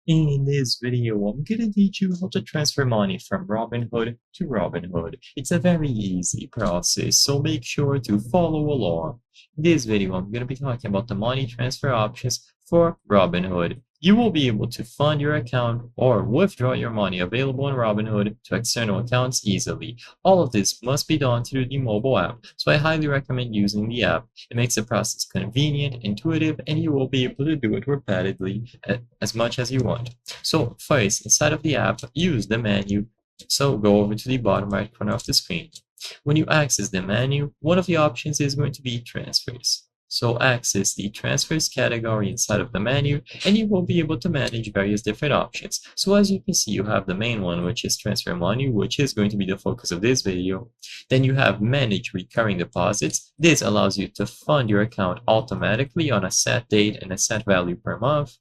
In this video, I'm gonna teach you how to transfer money from Robinhood to Robinhood. It's a very easy process, so make sure to follow along. In this video, I'm gonna be talking about the money transfer options for Robinhood. You will be able to fund your account or withdraw your money available on Robinhood to external accounts easily. All of this must be done through the mobile app, so I highly recommend using the app. It makes the process convenient, intuitive, and you will be able to do it repeatedly as much as you want. So first, inside of the app, use the menu. So go over to the bottom right corner of the screen. When you access the menu, one of the options is going to be transfers. So access the transfers category inside of the menu and you will be able to manage various different options. So as you can see, you have the main one, which is transfer money, which is going to be the focus of this video. Then you have manage recurring deposits. This allows you to fund your account automatically on a set date and a set value per month.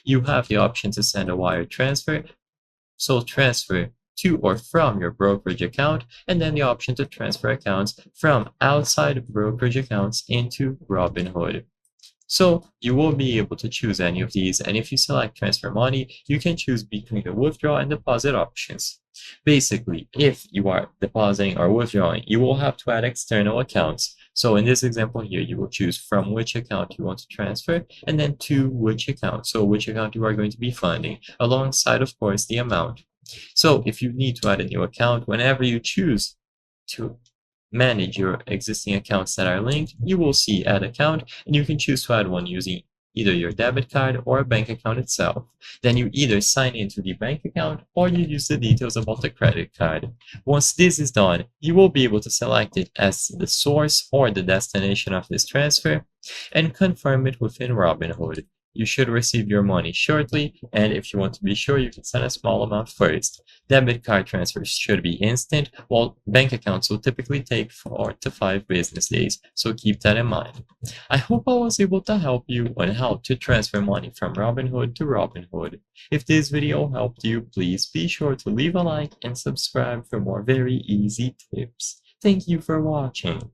You have the option to send a wire transfer, so transfer to or from your brokerage account, and then the option to transfer accounts from outside brokerage accounts into Robinhood. So you will be able to choose any of these, and if you select transfer money, you can choose between the withdraw and deposit options. Basically, if you are depositing or withdrawing, you will have to add external accounts. So in this example here, you will choose from which account you want to transfer and then to which account. So which account you are going to be funding, alongside, of course, the amount. So if you need to add a new account, whenever you choose to manage your existing accounts that are linked, you will see add account, and you can choose to add one using either your debit card or a bank account itself. Then you either sign into the bank account or you use the details about the credit card. Once this is done, you will be able to select it as the source or the destination of this transfer and confirm it within Robinhood. You should receive your money shortly, and if you want to be sure, you can send a small amount first. Debit card transfers should be instant, while bank accounts will typically take 4 to 5 business days, so keep that in mind. I hope I was able to help you on how to transfer money from Robinhood to Robinhood. If this video helped you, please be sure to leave a like and subscribe for more very easy tips. Thank you for watching.